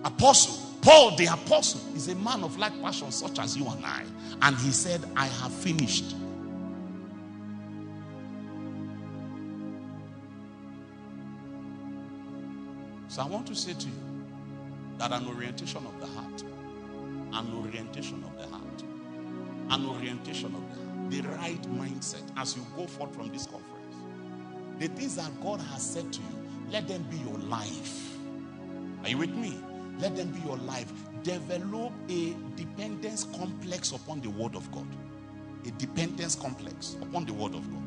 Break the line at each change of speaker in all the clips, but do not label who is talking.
Apostle Paul, the apostle, is a man of like passion, such as you and I. And he said, I have finished. So I want to say to you that an orientation of the heart, an orientation of the heart, an orientation of the heart, the right mindset as you go forth from this conference. The things that God has said to you, let them be your life. Are you with me? Let them be your life. Develop a dependence complex upon the word of God. A dependence complex upon the word of God.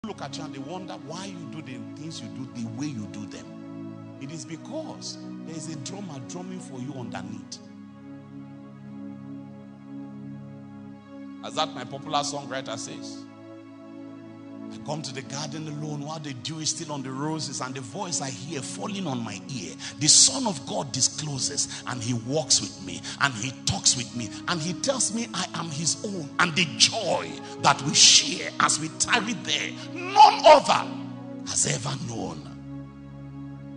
Look at you and they wonder why you do the things you do the way you do them. It is because there is a drummer drumming for you underneath. As that my popular songwriter says, I come to the garden alone while the dew is still on the roses, and the voice I hear falling on my ear, the Son of God discloses, and he walks with me, and he talks with me, and he tells me I am his own, and the joy that we share as we tarry there, none other has ever known.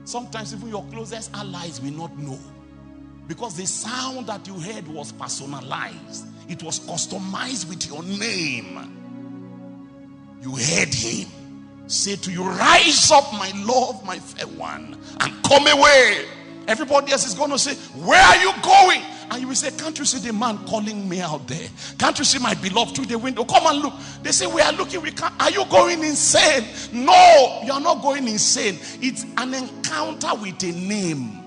Sometimes even your closest allies will not know, because the sound that you heard was personalized. It was customized with your name. You heard him say to you, rise up, my love, my fair one, and come away. Everybody else is going to say, where are you going? And you will say, can't you see the man calling me out there? Can't you see my beloved through the window? Come and look. They say, we are looking. We can't. Are you going insane? No, you are not going insane. It's an encounter with a name.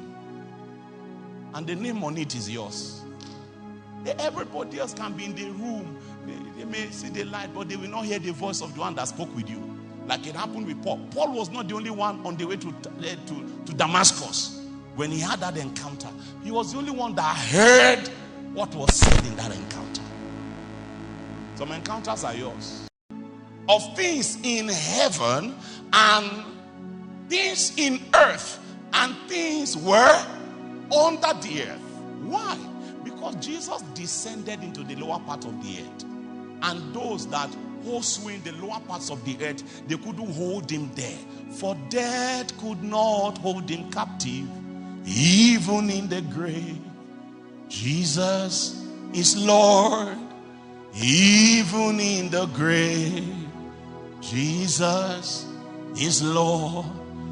And the name on it is yours. Everybody else can be in the room. They may see the light, but they will not hear the voice of the one that spoke with you. Like it happened with Paul. Paul was not the only one on the way to Damascus. When he had that encounter, he was the only one that heard what was said in that encounter. Some encounters are yours. Of things in heaven and things in earth and things were under the earth. Why? Because Jesus descended into the lower part of the earth. And those that host in the lower parts of the earth, they couldn't hold him there. For death could not hold him captive, even in the grave. Jesus is Lord, even in the grave. Jesus is Lord.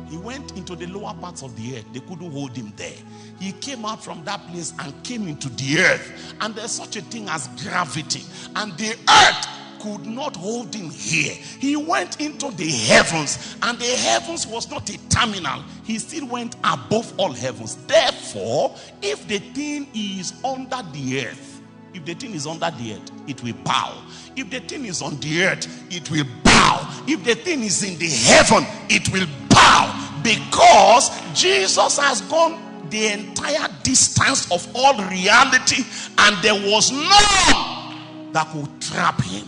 He went into the lower parts of the earth. They couldn't hold him there. He came out from that place and came into the earth. And there's such a thing as gravity. And the earth could not hold him here. He went into the heavens. And the heavens was not a terminal. He still went above all heavens. Therefore, if the thing is under the earth, if the thing is under the earth, it will bow. If the thing is on the earth, it will bow. If the thing is in the heaven, it will bow. Because Jesus has gone the entire distance of all reality, and there was none that could trap him.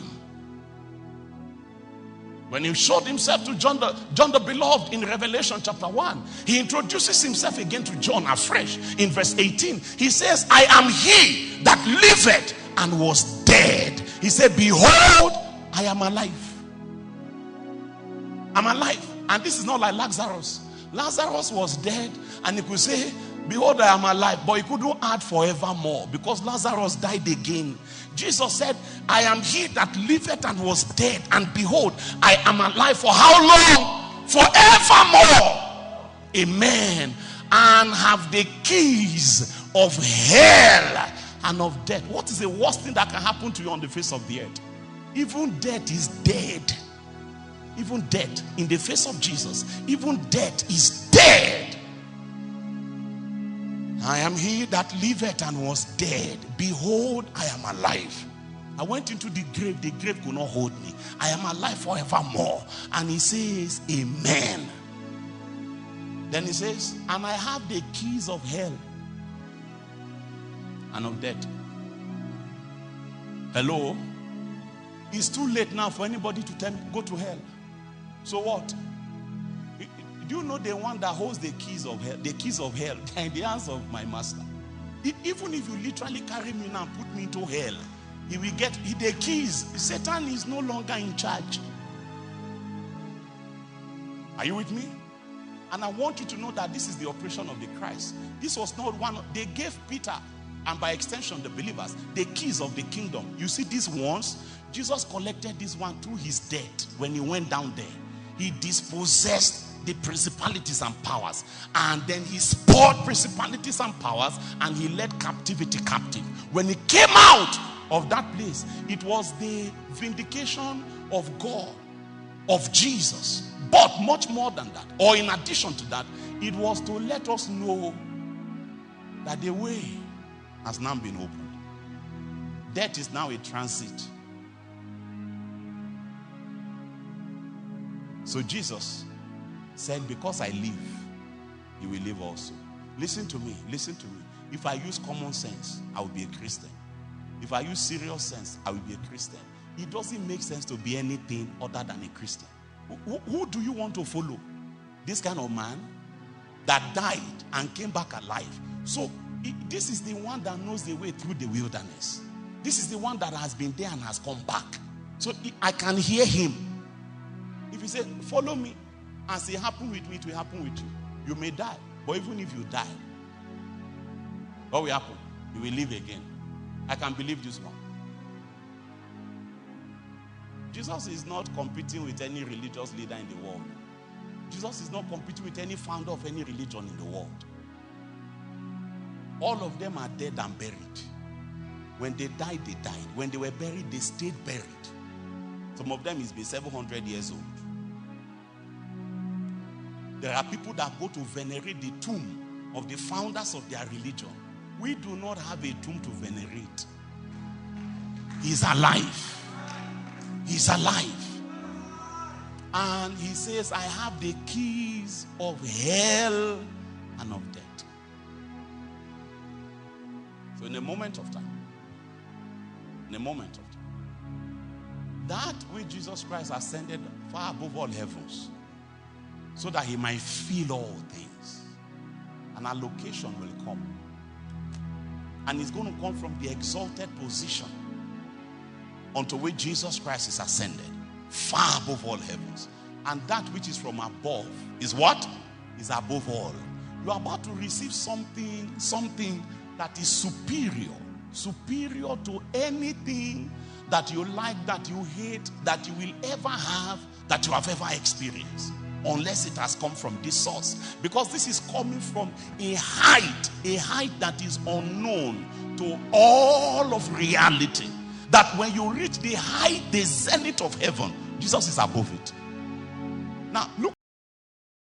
When he showed himself to John the beloved in Revelation chapter 1, he introduces himself again to John afresh. In verse 18, he says, I am he that liveth and was dead. He said, behold, I am alive. I'm alive. And this is not like Lazarus. Lazarus was dead, and he could say, behold, I am alive. But he couldn't add forevermore, because Lazarus died again. Jesus said, I am he that liveth and was dead, and behold, I am alive for how long? Forevermore. Amen. And have the keys of hell and of death. What is the worst thing that can happen to you on the face of the earth? Even death is dead. Even death in the face of Jesus, even death is dead. I am he that liveth and was dead. Behold, I am alive. I went into the grave could not hold me. I am alive forevermore. And he says, amen. Then he says, and I have the keys of hell and of death. Hello? It's too late now for anybody to tell me, go to hell. So what? Do you know the one that holds the keys of hell? The keys of hell are in the hands of my master. Even if you literally carry me now and put me into hell, he will get the keys. Satan is no longer in charge. Are you with me? And I want you to know that this is the operation of the Christ. This was not one. They gave Peter, and by extension the believers, the keys of the kingdom. You see these ones, Jesus collected this one through his death. When he went down there, he dispossessed the principalities and powers, and then he spoiled principalities and powers, and he led captivity captive. When he came out of that place, it was the vindication of God, of Jesus. But much more than that, or in addition to that, it was to let us know that the way has now been opened. Death is now a transit. So Jesus said, because I live, you will live also. Listen to me, listen to me. If I use common sense, I will be a Christian. If I use serious sense, I will be a Christian. It doesn't make sense to be anything other than a Christian. Who do you want to follow? This kind of man that died and came back alive. So this is the one that knows the way through the wilderness. This is the one that has been there and has come back. So I can hear him. If he said, follow me, and say, happen with me, it will happen with you. You may die, but even if you die, what will happen? You will live again. I can believe this one. Jesus is not competing with any religious leader in the world. Jesus is not competing with any founder of any religion in the world. All of them are dead and buried. When they died, they died. When they were buried, they stayed buried. Some of them has been 700 years old. There are people that go to venerate the tomb of the founders of their religion. We do not have a tomb to venerate. He's alive. He's alive. And he says, I have the keys of hell and of death. So in a moment of time, that which Jesus Christ ascended far above all heavens, so that he might fill all things, an allocation will come. And it's going to come from the exalted position unto which Jesus Christ is ascended, far above all heavens. And that which is from above is what? Is above all. You are about to receive something that is superior to anything that you like, that you hate, that you will ever have, that you have ever experienced. Unless it has come from this source. Because this is coming from a height that is unknown to all of reality. That when you reach the height, the zenith of heaven, Jesus is above it. Now, look